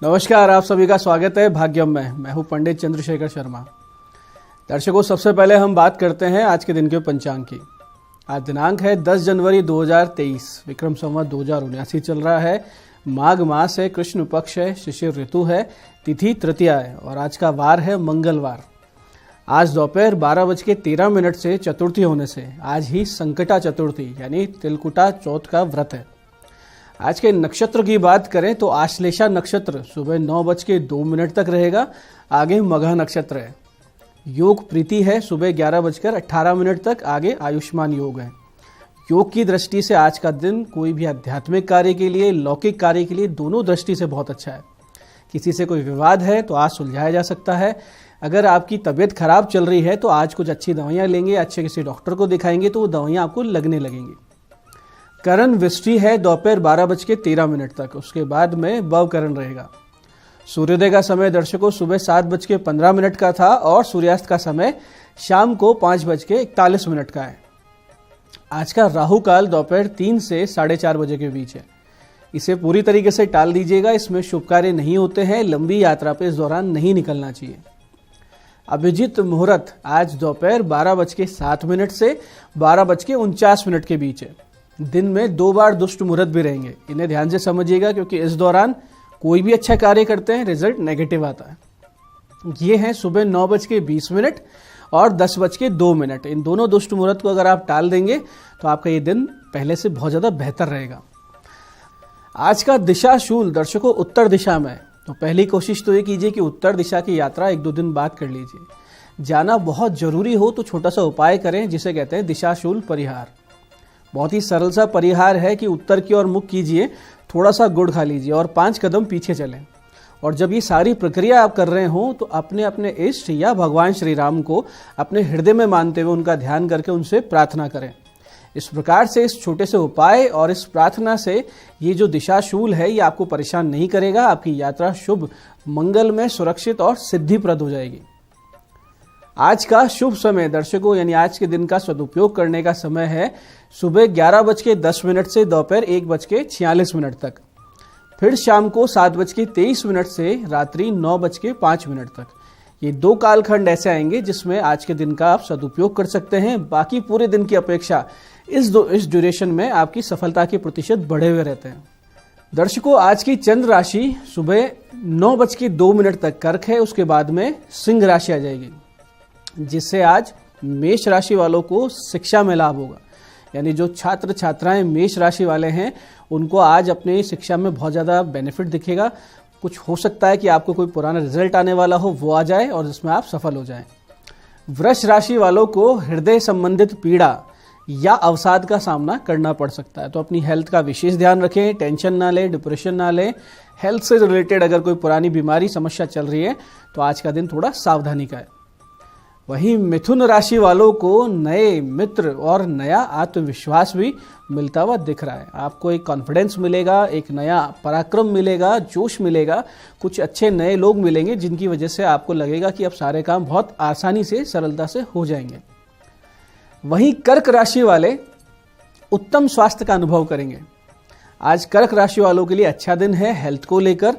नमस्कार, आप सभी का स्वागत है भाग्यम में। मैं हूं पंडित चंद्रशेखर शर्मा। दर्शकों, सबसे पहले हम बात करते हैं आज के दिन के पंचांग की। आज दिनांक है 10 जनवरी 2023, विक्रम संवत 2079 चल रहा है। माघ मास है, कृष्ण पक्ष है, शिशिर ऋतु है, तिथि तृतीया है और आज का वार है मंगलवार। आज दोपहर 12:13 से चतुर्थी होने से आज ही संकटा चतुर्थी यानी तिलकुटा चौथ का व्रत है। आज के नक्षत्र की बात करें तो आश्लेषा नक्षत्र सुबह 9:02 तक रहेगा। आगे मघा नक्षत्र है। योग प्रीति है सुबह 11:18 तक। आगे आयुष्मान योग है। योग की दृष्टि से आज का दिन कोई भी आध्यात्मिक कार्य के लिए, लौकिक कार्य के लिए, दोनों दृष्टि से बहुत अच्छा है। किसी से कोई विवाद है तो आज सुलझाया जा सकता है। अगर आपकी तबीयत खराब चल रही है तो आज कुछ अच्छी दवाइयाँ लेंगे, अच्छे किसी डॉक्टर को दिखाएंगे तो वो दवाइयाँ आपको लगने लगेंगी। करण विष्टि है दोपहर 12:13 तक। उसके बाद में भव करण रहेगा। सूर्योदय का समय दर्शकों सुबह 7:15 का था और सूर्यास्त का समय शाम को 5:41 का है। आज का राहु काल दोपहर 3 से 4:30 बजे के बीच है। इसे पूरी तरीके से टाल दीजिएगा। इसमें शुभ कार्य नहीं होते हैं। लंबी यात्रा पे इस दौरान नहीं निकलना चाहिए। अभिजीत मुहूर्त आज दोपहर 12:07 से 12:49 के बीच है। दिन में 2 बार दुष्ट मुहूर्त भी रहेंगे। इन्हें ध्यान से समझिएगा क्योंकि इस दौरान कोई भी अच्छा कार्य करते हैं रिजल्ट नेगेटिव आता है। ये हैं सुबह 9:20 और 10:02। इन दोनों दुष्ट मुहूर्त को अगर आप टाल देंगे तो आपका ये दिन पहले से बहुत ज़्यादा बेहतर रहेगा। आज का दिशा शूल दर्शकों उत्तर दिशा में है। तो पहली कोशिश तो ये कीजिए कि उत्तर दिशा की यात्रा 1-2 दिन बाद कर लीजिए। जाना बहुत जरूरी हो तो छोटा सा उपाय करें जिसे कहते हैं दिशाशूल परिहार। बहुत ही सरल सा परिहार है कि उत्तर की ओर मुख कीजिए, थोड़ा सा गुड़ खा लीजिए और 5 कदम पीछे चलें। और जब ये सारी प्रक्रिया आप कर रहे हो तो अपने अपने इष्ट या भगवान श्री राम को अपने हृदय में मानते हुए उनका ध्यान करके उनसे प्रार्थना करें। इस प्रकार से इस छोटे से उपाय और इस प्रार्थना से ये जो दिशाशूल है ये आपको परेशान नहीं करेगा। आपकी यात्रा शुभ, मंगलमय, सुरक्षित और सिद्धिप्रद हो जाएगी। आज का शुभ समय दर्शकों यानी आज के दिन का सदुपयोग करने का समय है सुबह 11:10 से दोपहर 1:46 तक। फिर शाम को 7:23 से रात्रि 9:05 तक। ये 2 कालखंड ऐसे आएंगे जिसमें आज के दिन का आप सदुपयोग कर सकते हैं। बाकी पूरे दिन की अपेक्षा इस ड्यूरेशन में आपकी सफलता के प्रतिशत बढ़े हुए रहते हैं। दर्शकों, आज की चंद्र राशि सुबह 9:02 तक कर्क है। उसके बाद में सिंह राशि आ जाएगी, जिससे आज मेष राशि वालों को शिक्षा में लाभ होगा। यानी जो छात्र छात्राएं मेष राशि वाले हैं उनको आज अपनी शिक्षा में बहुत ज़्यादा बेनिफिट दिखेगा। कुछ हो सकता है कि आपको कोई पुराना रिजल्ट आने वाला हो, वो आ जाए और जिसमें आप सफल हो जाएं। वृष राशि वालों को हृदय संबंधित पीड़ा या अवसाद का सामना करना पड़ सकता है। तो अपनी हेल्थ का विशेष ध्यान रखें। टेंशन ना लें, डिप्रेशन ना लें। हेल्थ से रिलेटेड अगर कोई पुरानी बीमारी समस्या चल रही है तो आज का दिन थोड़ा सावधानी का है। वहीं मिथुन राशि वालों को नए मित्र और नया आत्मविश्वास भी मिलता हुआ दिख रहा है। आपको एक कॉन्फिडेंस मिलेगा, एक नया पराक्रम मिलेगा, जोश मिलेगा। कुछ अच्छे नए लोग मिलेंगे जिनकी वजह से आपको लगेगा कि अब सारे काम बहुत आसानी से, सरलता से हो जाएंगे। वहीं कर्क राशि वाले उत्तम स्वास्थ्य का अनुभव करेंगे। आज कर्क राशि वालों के लिए अच्छा दिन है। हेल्थ को लेकर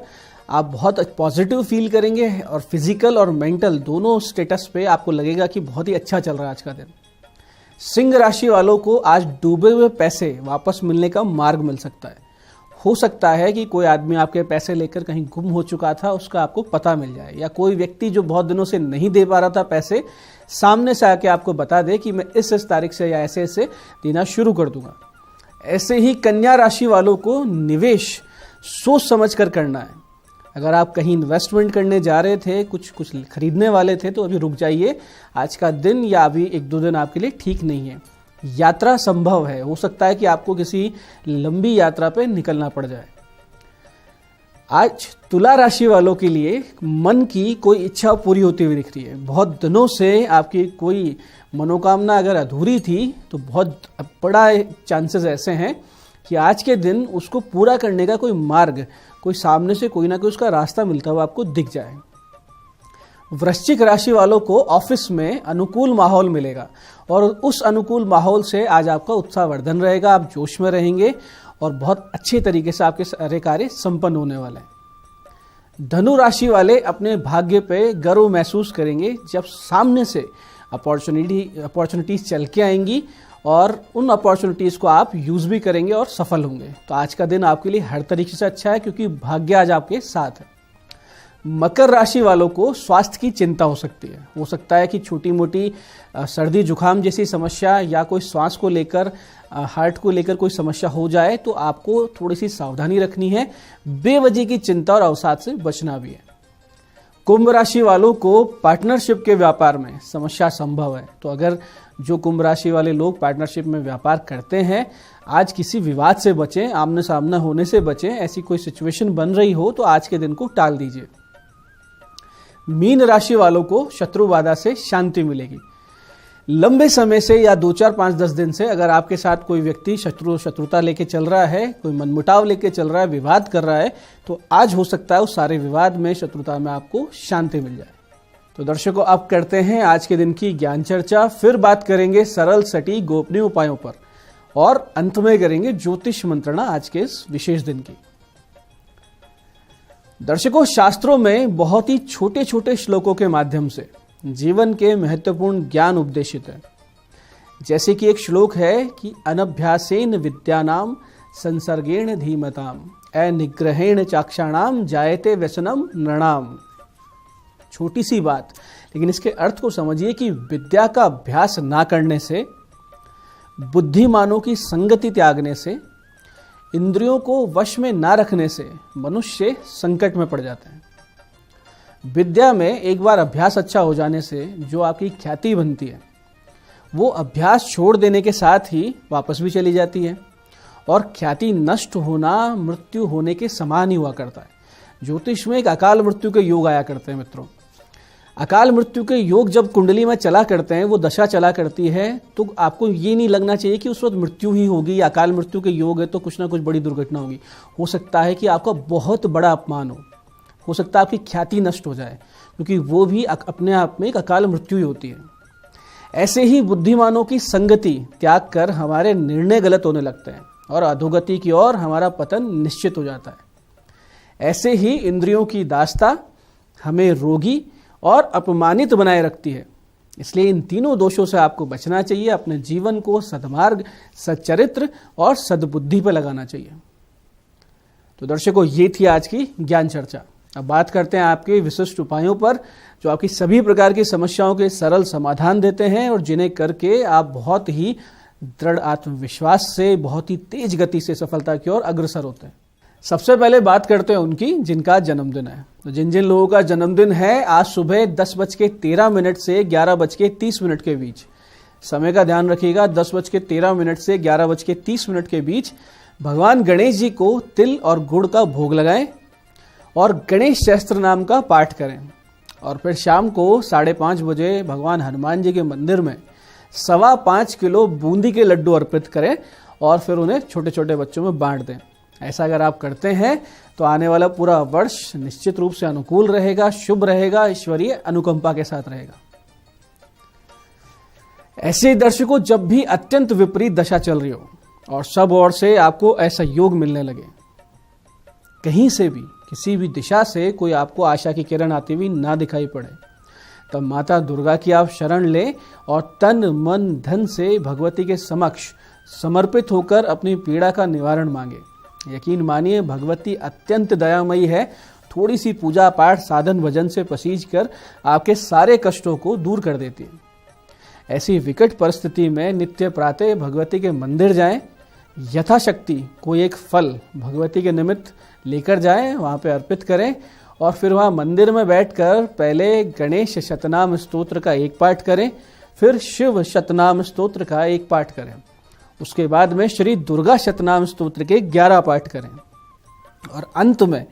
आप बहुत पॉजिटिव फील करेंगे और फिजिकल और मेंटल दोनों स्टेटस पे आपको लगेगा कि बहुत ही अच्छा चल रहा है आज का दिन। सिंह राशि वालों को आज डूबे हुए पैसे वापस मिलने का मार्ग मिल सकता है। हो सकता है कि कोई आदमी आपके पैसे लेकर कहीं गुम हो चुका था, उसका आपको पता मिल जाए, या कोई व्यक्ति जो बहुत दिनों से नहीं दे पा रहा था पैसे, सामने से आके आपको बता दे कि मैं इस तारीख से या ऐसे ऐसे देना शुरू कर दूंगा। ऐसे ही कन्या राशि वालों को निवेश सोच समझ कर करना है। अगर आप कहीं इन्वेस्टमेंट करने जा रहे थे, कुछ खरीदने वाले थे तो अभी रुक जाइए। आज का दिन या अभी 1-2 दिन आपके लिए ठीक नहीं है। यात्रा संभव है। हो सकता है कि आपको किसी लंबी यात्रा पे निकलना पड़ जाए। आज तुला राशि वालों के लिए मन की कोई इच्छा पूरी होती हुई दिख रही है। बहुत दिनों से आपकी कोई मनोकामना अगर अधूरी थी तो बहुत बड़ा चांसेस ऐसे हैं कि आज के दिन उसको पूरा करने का कोई मार्ग, कोई सामने से कोई ना कोई उसका रास्ता मिलता हुआ आपको दिख जाए। वृश्चिक राशि वालों को ऑफिस में अनुकूल माहौल मिलेगा और उस अनुकूल माहौल से आज आपका उत्साहवर्धन रहेगा। आप जोश में रहेंगे और बहुत अच्छे तरीके से आपके सारे कार्य संपन्न होने वाले हैं। धनु राशि वाले अपने भाग्य पे गर्व महसूस करेंगे जब सामने से अपॉर्चुनिटीज चल के आएंगी और उन अपॉर्चुनिटीज को आप यूज भी करेंगे और सफल होंगे। तो आज का दिन आपके लिए हर तरीके से अच्छा है क्योंकि भाग्य आज आपके साथ है। मकर राशि वालों को स्वास्थ्य की चिंता हो सकती है। हो सकता है कि छोटी मोटी सर्दी जुकाम जैसी समस्या या कोई श्वास को लेकर हार्ट को लेकर कोई समस्या हो जाए तो आपको थोड़ी सी सावधानी रखनी है। बेवजह की चिंता और अवसाद से बचना भी है। कुंभ राशि वालों को पार्टनरशिप के व्यापार में समस्या संभव है। तो अगर जो कुंभ राशि वाले लोग पार्टनरशिप में व्यापार करते हैं, आज किसी विवाद से बचें, आमने सामने होने से बचें। ऐसी कोई सिचुएशन बन रही हो तो आज के दिन को टाल दीजिए। मीन राशि वालों को शत्रु बाधा से शांति मिलेगी। लंबे समय से या 2, 4, 5, 10 दिन से अगर आपके साथ कोई व्यक्ति शत्रुता लेके चल रहा है, कोई मनमुटाव लेके चल रहा है, विवाद कर रहा है, तो आज हो सकता है उस सारे विवाद में, शत्रुता में आपको शांति मिल जाए। तो दर्शकों, अब करते हैं आज के दिन की ज्ञान चर्चा। फिर बात करेंगे सरल सटीक गोपनीय उपायों पर और अंत में करेंगे ज्योतिष मंत्रणा आज के इस विशेष दिन की। दर्शकों, शास्त्रों में बहुत ही छोटे छोटे श्लोकों के माध्यम से जीवन के महत्वपूर्ण ज्ञान उपदेशित है। जैसे कि एक श्लोक है कि अनभ्यासेन विद्यानाम संसर्गेण धीमताम अनिग्रहेण चाक्षाणाम जायते व्यसनम नृणाम। छोटी सी बात, लेकिन इसके अर्थ को समझिए कि विद्या का अभ्यास ना करने से, बुद्धिमानों की संगति त्यागने से, इंद्रियों को वश में ना रखने से मनुष्य संकट में पड़ जाता है। विद्या में एक बार अभ्यास अच्छा हो जाने से जो आपकी ख्याति बनती है वो अभ्यास छोड़ देने के साथ ही वापस भी चली जाती है और ख्याति नष्ट होना मृत्यु होने के समान ही हुआ करता है। ज्योतिष में एक अकाल मृत्यु के योग आया करते हैं मित्रों। अकाल मृत्यु के योग जब कुंडली में चला करते हैं, वो दशा चला करती है, तो आपको ये नहीं लगना चाहिए कि उस वक्त मृत्यु ही होगी या अकाल मृत्यु के योग है तो कुछ ना कुछ बड़ी दुर्घटना होगी। हो सकता है कि आपका बहुत बड़ा अपमान हो सकता है आपकी ख्याति नष्ट हो जाए, क्योंकि वो भी अपने आप में एक अकाल मृत्यु ही होती है। ऐसे ही बुद्धिमानों की संगति त्याग कर हमारे निर्णय गलत होने लगते हैं और अधोगति की ओर हमारा पतन निश्चित हो जाता है। ऐसे ही इंद्रियों की दासता हमें रोगी और अपमानित बनाए रखती है। इसलिए इन तीनों दोषों से आपको बचना चाहिए। अपने जीवन को सद्मार्ग, सच्चरित्र और सद्बुद्धि पर लगाना चाहिए। तो दर्शकों, ये थी आज की ज्ञान चर्चा। अब बात करते हैं आपके विशिष्ट उपायों पर जो आपकी सभी प्रकार की समस्याओं के सरल समाधान देते हैं और जिन्हें करके आप बहुत ही दृढ़ आत्मविश्वास से, बहुत ही तेज गति से सफलता की ओर अग्रसर होते हैं। सबसे पहले बात करते हैं उनकी जिनका जन्मदिन है। तो जिन जिन लोगों का जन्मदिन है आज सुबह 10:13 से 11:30 के बीच, समय का ध्यान रखिएगा, 10:13 से 11:30 के बीच भगवान गणेश जी को तिल और गुड़ का भोग लगाएं और गणेश सहस्त्र नाम का पाठ करें। और फिर शाम को 5:30 बजे भगवान हनुमान जी के मंदिर में 5.25 किलो बूंदी के लड्डू अर्पित करें और फिर उन्हें छोटे छोटे बच्चों में बांट दें। ऐसा अगर आप करते हैं तो आने वाला पूरा वर्ष निश्चित रूप से अनुकूल रहेगा, शुभ रहेगा, ईश्वरीय अनुकंपा के साथ रहेगा। ऐसे दर्शकों, जब भी अत्यंत विपरीत दशा चल रही हो और सब ओर से आपको ऐसा योग मिलने लगे, कहीं से भी किसी भी दिशा से कोई आपको आशा की किरण आती हुई ना दिखाई पड़े, तब माता दुर्गा की आप शरण लें और तन मन धन से भगवती के समक्ष समर्पित होकर अपनी पीड़ा का निवारण मांगे। यकीन मानिए, भगवती अत्यंत दयामयी है। थोड़ी सी पूजा पाठ, साधन भजन से पसीज कर आपके सारे कष्टों को दूर कर देती है। ऐसी विकट परिस्थिति में नित्य प्रातः भगवती के मंदिर जाएं, यथाशक्ति कोई एक फल भगवती के निमित्त लेकर जाएं, वहाँ पे अर्पित करें और फिर वहाँ मंदिर में बैठकर पहले गणेश शतनाम स्तोत्र का एक पाठ करें, फिर शिव शतनाम स्तोत्र का एक पाठ करें, उसके बाद में श्री दुर्गा शतनाम स्तोत्र के 11 पाठ करें और अंत में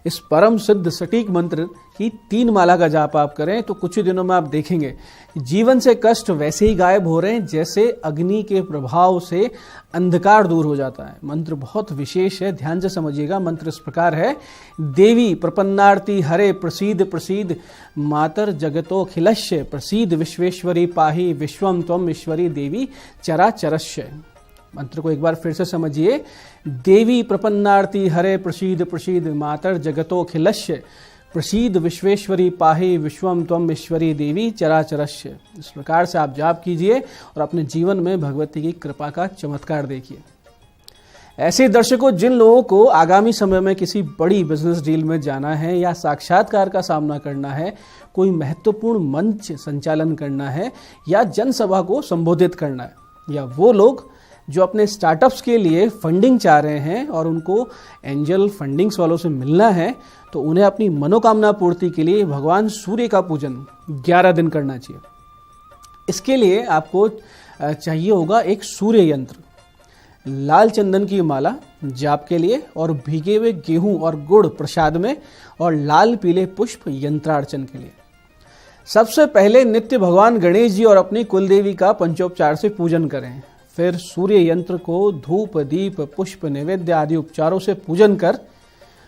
इस परम सिद्ध सटीक मंत्र की 3 माला का जाप आप करें। तो कुछ ही दिनों में आप देखेंगे जीवन से कष्ट वैसे ही गायब हो रहे हैं जैसे अग्नि के प्रभाव से अंधकार दूर हो जाता है। मंत्र बहुत विशेष है, ध्यान से समझिएगा। मंत्र इस प्रकार है, देवी प्रपन्नार्ति हरे प्रसीद प्रसीद मातर जगतोखिलस्य प्रसीद विश्वेश्वरी पाहि विश्वम त्वम ईश्वरी देवी चराचरस्य। मंत्र को एक बार फिर से समझिए, देवी प्रपन्नार्ति हरे प्रसीद प्रसीद मातर जगतोखिलस्य प्रसीद विश्वेश्वरी पाहि विश्वम त्वम ईश्वरी देवी चराचरस्य। इस प्रकार से आप जाप कीजिए और अपने जीवन में भगवती की कृपा का चमत्कार देखिए। ऐसे दर्शकों, जिन लोगों को आगामी समय में किसी बड़ी बिजनेस डील में जाना है या साक्षात्कार का सामना करना है, कोई महत्वपूर्ण मंच संचालन करना है या जनसभा को संबोधित करना है, या वो लोग जो अपने स्टार्टअप्स के लिए फंडिंग चाह रहे हैं और उनको एंजल फंडिंग्स वालों से मिलना है, तो उन्हें अपनी मनोकामना पूर्ति के लिए भगवान सूर्य का पूजन 11 दिन करना चाहिए। इसके लिए आपको चाहिए होगा एक सूर्य यंत्र, लाल चंदन की माला जाप के लिए, और भीगे हुए गेहूं और गुड़ प्रसाद में, और लाल पीले पुष्प यंत्रार्चन के लिए। सबसे पहले नित्य भगवान गणेश जी और अपनी कुलदेवी का पंचोपचार से पूजन करें। फिर सूर्य यंत्र को धूप, दीप, पुष्प, नैवेद्य आदि उपचारों से पूजन कर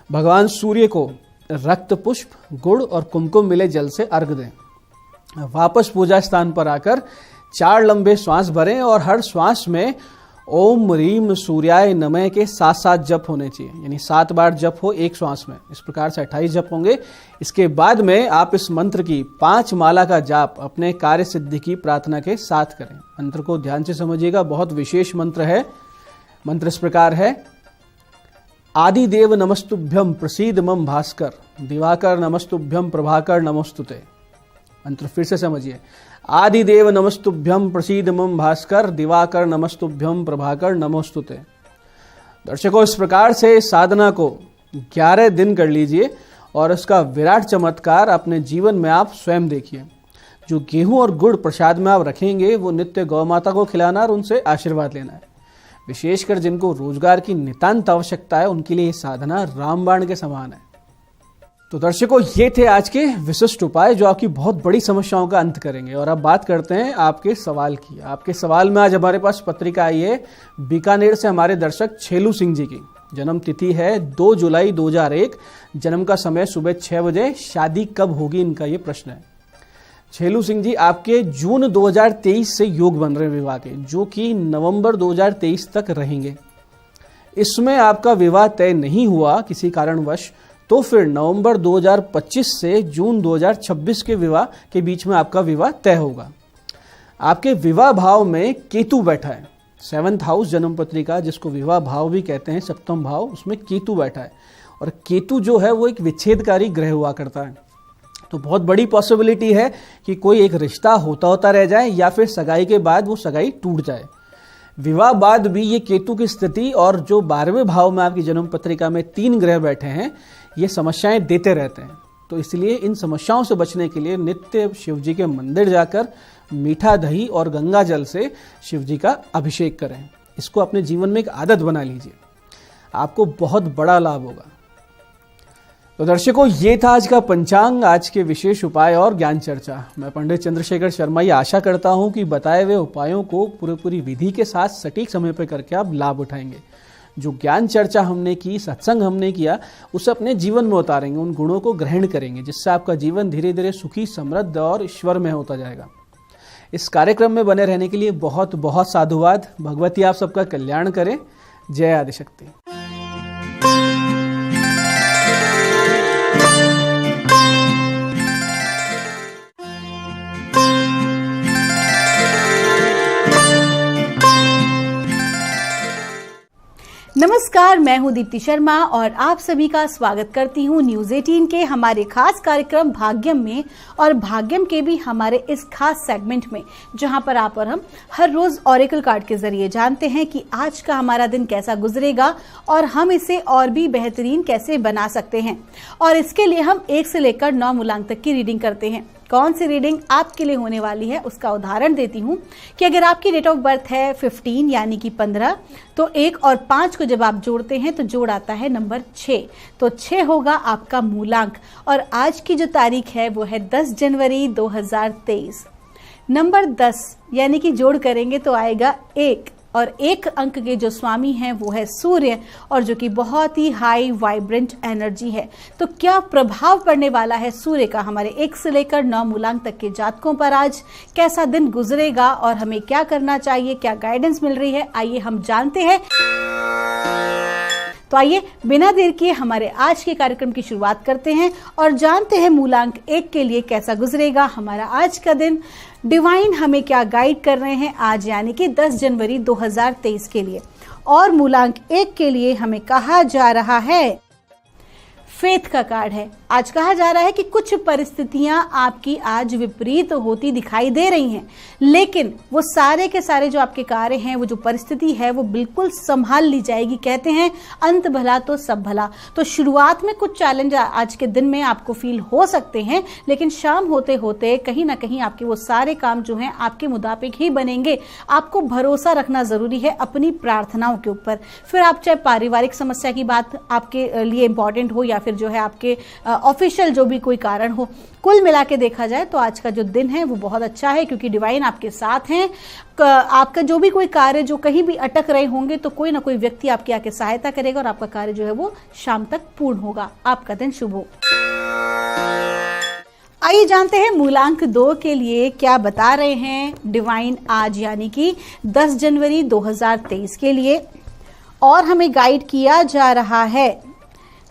भगवान सूर्य को रक्त पुष्प, गुड़ और कुमकुम मिले जल से अर्घ दें। वापस पूजा स्थान पर आकर 4 लंबे श्वास भरें और हर श्वास में ओम रीम सूर्याय नमः के 7 जप होने चाहिए, यानी 7 बार जप हो एक श्वास में। इस प्रकार से 28 जप होंगे। इसके बाद में आप इस मंत्र की 5 माला का जाप अपने कार्य सिद्धि की प्रार्थना के साथ करें। मंत्र को ध्यान से समझिएगा, बहुत विशेष मंत्र है। मंत्र इस प्रकार है: आदि देव नमस्तुभ्यम प्रसीद मम भास्कर, दिवाकर नमस्तुभ्यम प्रभाकर नमोस्तुते। मंत्र फिर से समझिए: आदि देव नमस्तुभ्यम प्रसीद मम भास्कर, दिवाकर नमस्तुभ्यम प्रभाकर नमोस्तुते। दर्शकों, इस प्रकार से साधना को 11 दिन कर लीजिए और उसका विराट चमत्कार अपने जीवन में आप स्वयं देखिए। जो गेहूं और गुड़ प्रसाद में आप रखेंगे वो नित्य गौ माता को खिलाना और उनसे आशीर्वाद लेना है। विशेषकर जिनको रोजगार की नितांत आवश्यकता है, उनके लिए साधना रामबाण के समान है। तो दर्शकों, ये थे आज के विशिष्ट उपाय जो आपकी बहुत बड़ी समस्याओं का अंत करेंगे। और अब बात करते हैं आपके सवाल की। आपके सवाल में आज हमारे पास पत्रिका आई है बीकानेर से हमारे दर्शक छेलू सिंह जी की। जन्म तिथि है 2 जुलाई 2001, जन्म का समय सुबह 6 बजे। शादी कब होगी, इनका ये प्रश्न है। छेलू सिंह जी, आपके जून 2023 से योग बन रहे हैं विवाह के, जो कि नवंबर 2023 तक रहेंगे। इसमें आपका विवाह तय नहीं हुआ किसी कारणवश, तो फिर नवंबर 2025 से जून 2026 के विवाह के बीच में आपका विवाह तय होगा। आपके विवाह भाव में केतु बैठा है। 7th हाउस जन्म पत्रिका, जिसको विवाह भाव भी कहते हैं, 7वां भाव, उसमें केतु बैठा है। और केतु जो है वो एक विच्छेदकारी ग्रह हुआ करता है। तो बहुत बड़ी पॉसिबिलिटी है कि कोई एक रिश्ता होता रह जाए या फिर सगाई के बाद वो सगाई टूट जाए। विवाह बाद भी ये केतु की स्थिति और जो 12वें भाव में आपकी जन्म पत्रिका में 3 ग्रह बैठे हैं, ये समस्याएं देते रहते हैं। तो इसलिए इन समस्याओं से बचने के लिए नित्य शिव जी के मंदिर जाकर मीठा दही और गंगा जल से शिव जी का अभिषेक करें। इसको अपने जीवन में एक आदत बना लीजिए, आपको बहुत बड़ा लाभ होगा। तो दर्शकों, ये था आज का पंचांग, आज के विशेष उपाय और ज्ञान चर्चा। मैं पंडित चंद्रशेखर शर्मा ये आशा करता हूँ कि बताए हुए उपायों को पूरी विधि के साथ सटीक समय पर करके आप लाभ उठाएंगे। जो ज्ञान चर्चा हमने की, सत्संग हमने किया, उसे अपने जीवन में उतारेंगे, उन गुणों को ग्रहण करेंगे, जिससे आपका जीवन धीरे धीरे सुखी, समृद्ध और ईश्वर में होता जाएगा। इस कार्यक्रम में बने रहने के लिए बहुत बहुत साधुवाद। भगवती आप सबका कल्याण करे। जय आदिशक्ति। नमस्कार, मैं हूं दीप्ति शर्मा और आप सभी का स्वागत करती हूं न्यूज 18 के हमारे खास कार्यक्रम भाग्यम में, और भाग्यम के भी हमारे इस खास सेगमेंट में, जहां पर आप और हम हर रोज ऑरेकल कार्ड के जरिए जानते हैं कि आज का हमारा दिन कैसा गुजरेगा और हम इसे और भी बेहतरीन कैसे बना सकते हैं। और इसके लिए हम 1 से लेकर 9 मूलांक तक की रीडिंग करते हैं। कौन सी रीडिंग आपके लिए होने वाली है उसका उदाहरण देती हूँ कि अगर आपकी डेट ऑफ बर्थ है 15 यानी कि 15, तो 1 और 5 को जब आप जोड़ते हैं तो जोड़ आता है नंबर 6। तो 6 होगा आपका मूलांक। और आज की जो तारीख है वो है 10 जनवरी 2023। नंबर 10 यानी कि जोड़ करेंगे तो आएगा 1, और 1 अंक के जो स्वामी हैं वो है सूर्य, और जो कि बहुत ही हाई वाइब्रेंट एनर्जी है। तो क्या प्रभाव पड़ने वाला है सूर्य का हमारे 1 से लेकर 9 मूलांक तक के जातकों पर? आज कैसा दिन गुजरेगा और हमें क्या करना चाहिए, क्या गाइडेंस मिल रही है, आइए हम जानते हैं। तो आइए बिना देर किए हमारे आज के कार्यक्रम की शुरुआत करते हैं और जानते हैं मूलांक 1 के लिए कैसा गुजरेगा हमारा आज का दिन। डिवाइन हमें क्या गाइड कर रहे हैं आज यानी कि 10 जनवरी 2023 के लिए। और मूलांक 1 के लिए हमें कहा जा रहा है फेथ का कार्ड है। आज कहा जा रहा है कि कुछ परिस्थितियां आपकी आज विपरीत होती दिखाई दे रही हैं, लेकिन वो सारे के सारे जो आपके कार्य हैं, वो जो परिस्थिति है वो बिल्कुल संभाल ली जाएगी। कहते हैं अंत भला तो सब भला। तो शुरुआत में कुछ चैलेंज आज के दिन में आपको फील हो सकते हैं, लेकिन शाम होते होते कहीं ना कहीं आपके वो सारे काम जो हैं आपके मुताबिक ही बनेंगे। आपको भरोसा रखना जरूरी है अपनी प्रार्थनाओं के ऊपर। फिर आप चाहे पारिवारिक समस्या की बात आपके लिए इंपॉर्टेंट हो या फिर जो है आपके ऑफिशियल जो भी कोई कारण हो, कुल मिला के देखा जाए तो आज का जो दिन है वो बहुत अच्छा है, क्योंकि डिवाइन आपके साथ हैं। आपका जो भी कोई कार्य जो कहीं भी अटक रहे होंगे तो कोई ना कोई व्यक्ति आपकी आके सहायता करेगा और आपका कार्य जो है वो शाम तक पूर्ण होगा। आपका दिन शुभ हो। आइए जानते हैं मूलांक 2 के लिए क्या बता रहे हैं डिवाइन आज यानी कि 10 जनवरी 2023 के लिए। और हमें गाइड किया जा रहा है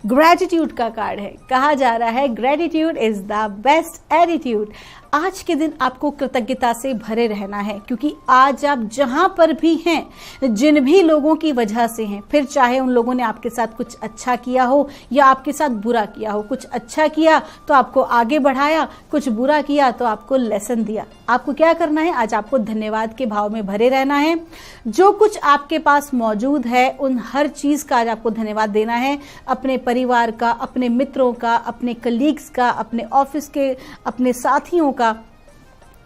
ग्रेटिट्यूड का कार्ड है। कहा जा रहा है gratitude is the best attitude. आज के दिन आपको कृतज्ञता से भरे रहना है, क्योंकि आज आप जहां पर भी हैं, जिन भी लोगों की वजह से हैं, फिर चाहे उन लोगों ने आपके साथ कुछ अच्छा किया हो या आपके साथ बुरा किया हो, कुछ अच्छा किया तो आपको आगे बढ़ाया, कुछ बुरा किया तो आपको लेसन दिया। आपको क्या करना है, आज आपको धन्यवाद के भाव में भरे रहना है। जो कुछ आपके पास मौजूद है उन हर चीज का आज आपको धन्यवाद देना है। अपने परिवार का, अपने मित्रों का, अपने कलीग्स का, अपने ऑफिस के, अपने साथियों का।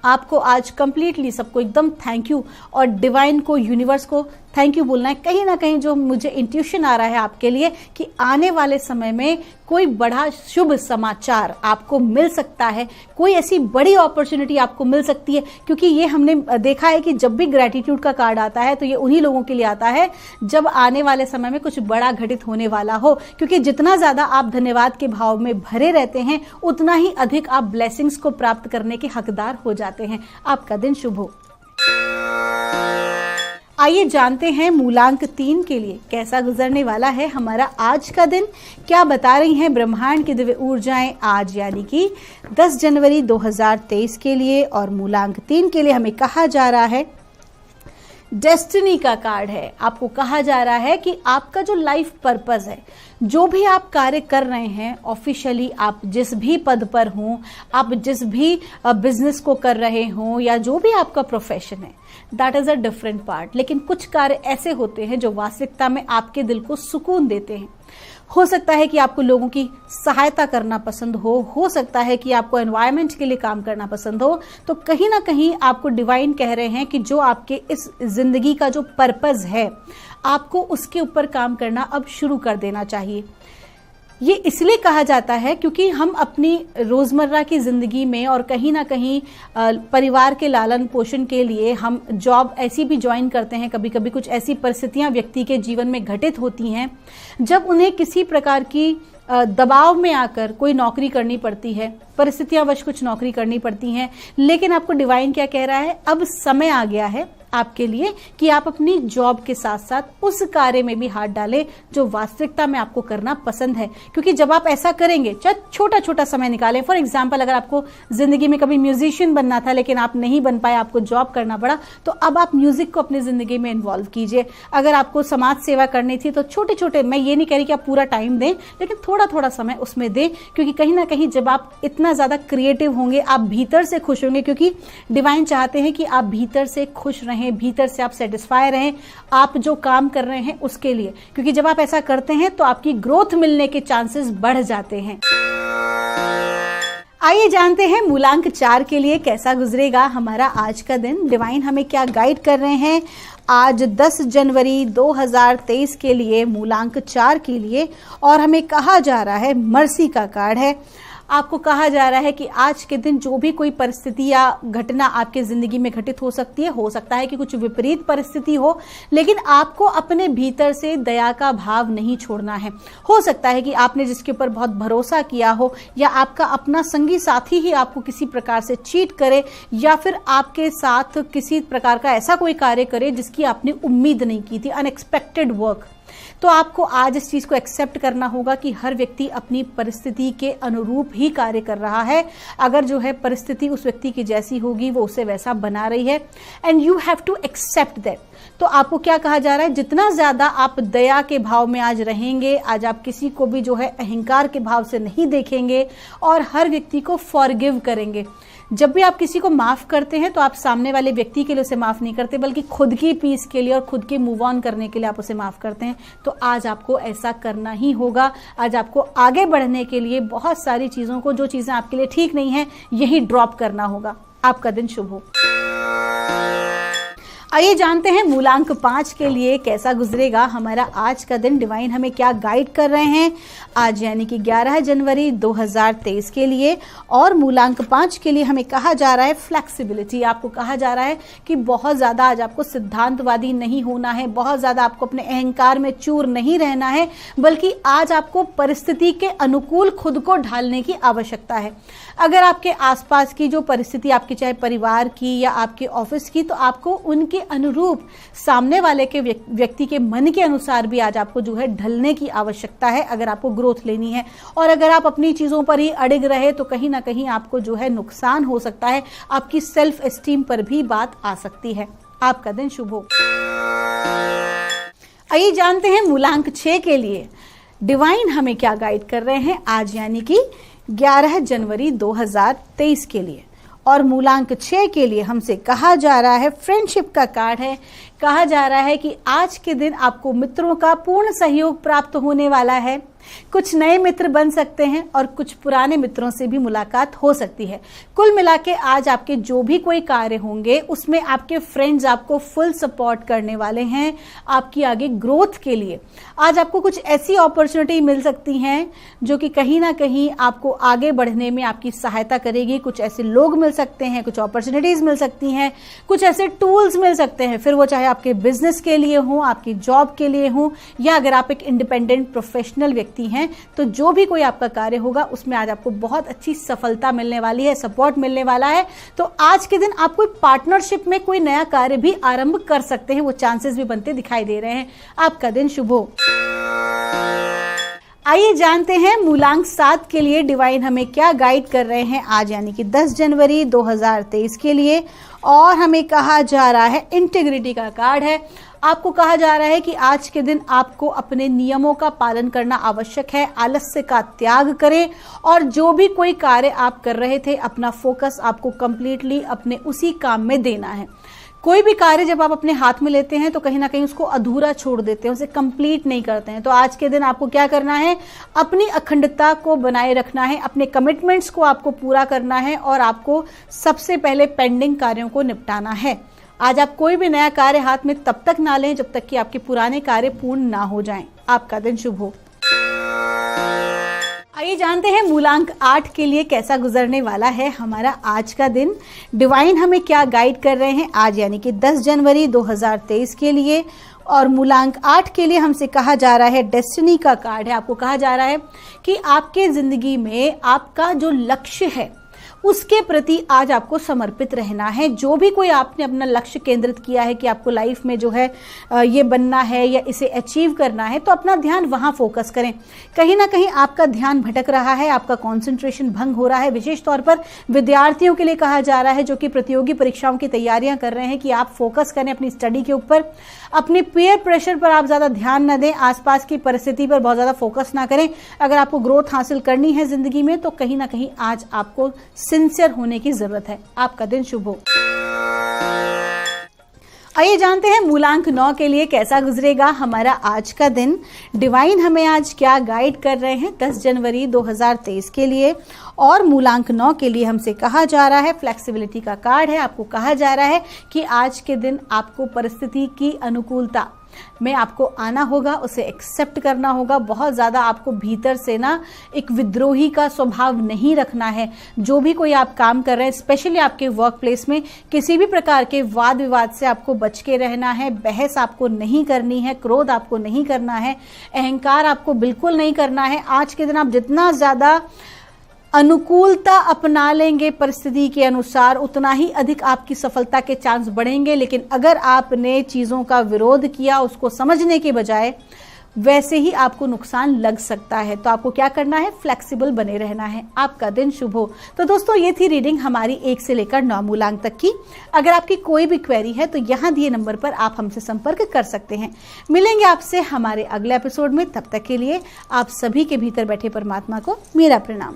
आपको आज कंप्लीटली सबको एकदम थैंक यू और डिवाइन को, यूनिवर्स को थैंक यू बोलना है। कहीं ना कहीं जो मुझे इंट्यूशन आ रहा है आपके लिए कि आने वाले समय में कोई बड़ा शुभ समाचार आपको मिल सकता है, कोई ऐसी बड़ी अपॉर्चुनिटी आपको मिल सकती है। क्योंकि ये हमने देखा है कि जब भी ग्रेटिट्यूड का कार्ड आता है तो ये उन्हीं लोगों के लिए आता है जब आने वाले समय में कुछ बड़ा घटित होने वाला हो। क्योंकि जितना ज्यादा आप धन्यवाद के भाव में भरे रहते हैं उतना ही अधिक आप ब्लेसिंग्स को प्राप्त करने के हकदार हो जाते हैं। आपका दिन शुभ हो। आइए जानते हैं मूलांक 3 के लिए कैसा गुजरने वाला है हमारा आज का दिन। क्या बता रही हैं ब्रह्मांड की दिव्य ऊर्जाएं आज यानी कि 10 जनवरी 2023 के लिए। और मूलांक 3 के लिए हमें कहा जा रहा है डेस्टिनी का कार्ड है। आपको कहा जा रहा है कि आपका जो लाइफ पर्पस है, जो भी आप कार्य कर रहे हैं ऑफिशियली, आप जिस भी पद पर हों, आप जिस भी बिजनेस को कर रहे हों या जो भी आपका प्रोफेशन है, that is a different part. लेकिन कुछ कार्य ऐसे होते हैं जो वास्तविकता में आपके दिल को सुकून देते हैं। हो सकता है कि आपको लोगों की सहायता करना पसंद हो सकता है कि आपको एनवायरनमेंट के लिए काम करना पसंद हो। तो कहीं ना कहीं आपको डिवाइन कह रहे हैं कि जो आपके इस जिंदगी का जो पर्पस है, आपको उसके ऊपर काम करना अब शुरू कर देना चाहिए। ये इसलिए कहा जाता है क्योंकि हम अपनी रोजमर्रा की जिंदगी में और कहीं ना कहीं परिवार के लालन पोषण के लिए हम जॉब ऐसी भी ज्वाइन करते हैं। कभी कभी कुछ ऐसी परिस्थितियां व्यक्ति के जीवन में घटित होती हैं जब उन्हें किसी प्रकार की दबाव में आकर कोई नौकरी करनी पड़ती है, परिस्थितियां वश कुछ नौकरी करनी पड़ती हैं। लेकिन आपको डिवाइन क्या कह रहा है, अब समय आ गया है आपके लिए कि आप अपनी जॉब के साथ साथ उस कार्य में भी हाथ डालें जो वास्तविकता में आपको करना पसंद है। क्योंकि जब आप ऐसा करेंगे, चाहे छोटा छोटा समय निकालें, फॉर एग्जांपल अगर आपको जिंदगी में कभी म्यूजिशियन बनना था लेकिन आप नहीं बन पाए, आपको जॉब करना पड़ा, तो अब आप म्यूजिक को अपनी जिंदगी में इन्वॉल्व कीजिए। अगर आपको समाज सेवा करनी थी तो छोटे छोटे, मैं ये नहीं कह रही कि आप पूरा टाइम दें, लेकिन थोड़ा थोड़ा समय उसमें दें। क्योंकि कहीं ना कहीं जब आप इतना ज्यादा क्रिएटिव होंगे, आप भीतर से खुश होंगे, क्योंकि डिवाइन चाहते हैं कि आप भीतर से खुश रहें, भीतर से आप सेटिस्फाई रहें आप जो काम कर रहे हैं उसके लिए। क्योंकि जब आप ऐसा करते हैं तो आपकी ग्रोथ मिलने के चांसेस बढ़ जाते हैं। आइए जानते हैं मूलांक 4 के लिए कैसा गुजरेगा हमारा आज का दिन। डिवाइन हमें क्या गाइड कर रहे हैं आज 10 जनवरी 2023 के लिए, मूलांक 4 के लिए। और हमें कहा जा रहा है मर्सी का कार्ड है। आपको कहा जा रहा है कि आज के दिन जो भी कोई परिस्थिति या घटना आपके जिंदगी में घटित हो सकती है, हो सकता है कि कुछ विपरीत परिस्थिति हो, लेकिन आपको अपने भीतर से दया का भाव नहीं छोड़ना है। हो सकता है कि आपने जिसके ऊपर बहुत भरोसा किया हो या आपका अपना संगी साथी ही आपको किसी प्रकार से चीट करे या फिर आपके साथ किसी प्रकार का ऐसा कोई कार्य करे जिसकी आपने उम्मीद नहीं की थी, अनएक्सपेक्टेड वर्क। तो आपको आज इस चीज़ को एक्सेप्ट करना होगा कि हर व्यक्ति अपनी परिस्थिति के अनुरूप ही कार्य कर रहा है। अगर जो है परिस्थिति उस व्यक्ति की जैसी होगी वो उसे वैसा बना रही है, and you have to accept that. तो आपको क्या कहा जा रहा है, जितना ज्यादा आप दया के भाव में आज रहेंगे, आज आप किसी को भी जो है अहंकार के भाव से नहीं देखेंगे और हर व्यक्ति को फॉरगिव करेंगे। जब भी आप किसी को माफ करते हैं तो आप सामने वाले व्यक्ति के लिए उसे माफ नहीं करते, बल्कि खुद की पीस के लिए और खुद के मूव ऑन करने के लिए आप उसे माफ करते हैं। तो आज आपको ऐसा करना ही होगा। आज आपको आगे बढ़ने के लिए बहुत सारी चीजों को, जो चीजें आपके लिए ठीक नहीं है, यही ड्रॉप करना होगा। आपका दिन शुभ हो। आइए जानते हैं मूलांक 5 के लिए कैसा गुजरेगा हमारा आज का दिन। डिवाइन हमें क्या गाइड कर रहे हैं आज, यानी कि 11 जनवरी 2023 के लिए। और मूलांक 5 के लिए हमें कहा जा रहा है फ्लेक्सिबिलिटी। आपको कहा जा रहा है कि बहुत ज्यादा आज आपको सिद्धांतवादी नहीं होना है, बहुत ज्यादा आपको अपने अहंकार में चूर नहीं रहना है, बल्कि आज आपको परिस्थिति के अनुकूल खुद को ढालने की आवश्यकता है। अगर आपके आसपास की जो परिस्थिति आपकी, चाहे परिवार की या आपके ऑफिस की, तो आपको उनके अनुरूप सामने वाले के व्यक्ति के मन के अनुसार भी आज आपको जो है ढलने की आवश्यकता है, अगर आपको ग्रोथ लेनी है। और अगर आप अपनी चीजों पर ही अड़िग रहे तो कहीं ना कहीं आपको जो है नुकसान हो सकता है, आपकी सेल्फ एस्टीम पर भी बात आ सकती है। आपका दिन शुभ हो। आइए जानते हैं मूलांक 6 के लिए डिवाइन हमें क्या गाइड कर रहे हैं आज, यानी कि 11 जनवरी 2023 के लिए। और मूलांक 6 के लिए हमसे कहा जा रहा है, फ्रेंडशिप का कार्ड है। कहा जा रहा है कि आज के दिन आपको मित्रों का पूर्ण सहयोग प्राप्त होने वाला है। कुछ नए मित्र बन सकते हैं और कुछ पुराने मित्रों से भी मुलाकात हो सकती है। कुल मिला के आज आपके जो भी कोई कार्य होंगे उसमें आपके फ्रेंड्स आपको फुल सपोर्ट करने वाले हैं आपकी आगे ग्रोथ के लिए। आज आपको कुछ ऐसी अपॉर्चुनिटी मिल सकती हैं जो कि कहीं ना कहीं आपको आगे बढ़ने में आपकी सहायता करेगी। कुछ ऐसे लोग मिल सकते हैं, कुछ अपॉर्चुनिटीज मिल सकती हैं, कुछ ऐसे टूल्स मिल सकते हैं, फिर वो चाहे आपके बिजनेस के लिए हो, आपकी जॉब के लिए हो, या अगर आप एक इंडिपेंडेंट प्रोफेशनल व्यक्ति हैं तो जो भी कोई आपका कार्य होगा उसमें आज आपको बहुत अच्छी सफलता मिलने वाली है, सपोर्ट मिलने वाला है। तो आज के दिन आप कोई पार्टनरशिप में कोई नया कार्य भी आरंभ कर सकते हैं, वो चांसेस भी बनते दिखाई दे रहे हैं। आपका दिन शुभ हो। आइए जानते हैं मूलांक 7 के लिए डिवाइन हमें क्या गाइड कर रहे हैं आज, यानी कि 10 जनवरी 2023 के लिए। और हमें कहा जा रहा है इंटीग्रिटी का कार्ड है। आपको कहा जा रहा है कि आज के दिन आपको अपने नियमों का पालन करना आवश्यक है। आलस्य का त्याग करें और जो भी कोई कार्य आप कर रहे थे अपना फोकस आपको कंप्लीटली अपने उसी काम में देना है। कोई भी कार्य जब आप अपने हाथ में लेते हैं तो कहीं ना कहीं उसको अधूरा छोड़ देते हैं, उसे कंप्लीट नहीं करते हैं। तो आज के दिन आपको क्या करना है, अपनी अखंडता को बनाए रखना है, अपने कमिटमेंट्स को आपको पूरा करना है और आपको सबसे पहले पेंडिंग कार्यों को निपटाना है। आज आप कोई भी नया कार्य हाथ में तब तक ना लें जब तक कि आपके पुराने कार्य पूर्ण ना हो जाएं। आपका दिन शुभ हो। आइए जानते हैं मूलांक 8 के लिए कैसा गुजरने वाला है हमारा आज का दिन। डिवाइन हमें क्या गाइड कर रहे हैं आज, यानी कि 10 जनवरी 2023 के लिए। और मूलांक 8 के लिए हमसे कहा जा रहा है डेस्टिनी का कार्ड है। आपको कहा जा रहा है कि आपके जिंदगी में आपका जो लक्ष्य है उसके प्रति आज आपको समर्पित रहना है। जो भी कोई आपने अपना लक्ष्य केंद्रित किया है कि आपको लाइफ में जो है ये बनना है या इसे अचीव करना है, तो अपना ध्यान वहां फोकस करें। कहीं ना कहीं आपका ध्यान भटक रहा है, आपका कंसंट्रेशन भंग हो रहा है। विशेष तौर पर विद्यार्थियों के लिए कहा जा रहा है जो कि प्रतियोगी परीक्षाओं की तैयारियां कर रहे हैं कि आप फोकस करें अपनी स्टडी के ऊपर। अपने पीयर प्रेशर पर आप ज्यादा ध्यान न दें, आसपास की परिस्थिति पर बहुत ज्यादा फोकस ना करें। अगर आपको ग्रोथ हासिल करनी है जिंदगी में तो कहीं ना कहीं आज आपको सिंसियर होने की जरूरत है। आपका दिन शुभ हो। आइए जानते हैं मूलांक 9 के लिए कैसा गुजरेगा हमारा आज का दिन। डिवाइन हमें आज क्या गाइड कर रहे हैं 10 जनवरी 2023 के लिए। और मूलांक 9 के लिए हमसे कहा जा रहा है फ्लेक्सिबिलिटी का कार्ड है। आपको कहा जा रहा है कि आज के दिन आपको परिस्थिति की अनुकूलता में आपको आना होगा, उसे एक्सेप्ट करना होगा। बहुत ज़्यादा आपको भीतर से ना एक विद्रोही का स्वभाव नहीं रखना है। जो भी कोई आप काम कर रहे हैं, स्पेशली आपके वर्क प्लेस में, किसी भी प्रकार के वाद विवाद से आपको बच के रहना है। बहस आपको नहीं करनी है, क्रोध आपको नहीं करना है, अहंकार आपको बिल्कुल नहीं करना है। आज के दिन आप जितना ज़्यादा अनुकूलता अपना लेंगे परिस्थिति के अनुसार उतना ही अधिक आपकी सफलता के चांस बढ़ेंगे। लेकिन अगर आपने चीज़ों का विरोध किया, उसको समझने के बजाय वैसे ही आपको नुकसान लग सकता है। तो आपको क्या करना है, फ्लेक्सिबल बने रहना है। आपका दिन शुभ हो। तो दोस्तों ये थी रीडिंग हमारी 1 से लेकर 9 मूलांक तक की। अगर आपकी कोई भी क्वेरी है तो यहाँ दिए नंबर पर आप हमसे संपर्क कर सकते हैं। मिलेंगे आपसे हमारे अगले एपिसोड में। तब तक के लिए आप सभी के भीतर बैठे परमात्मा को मेरा प्रणाम।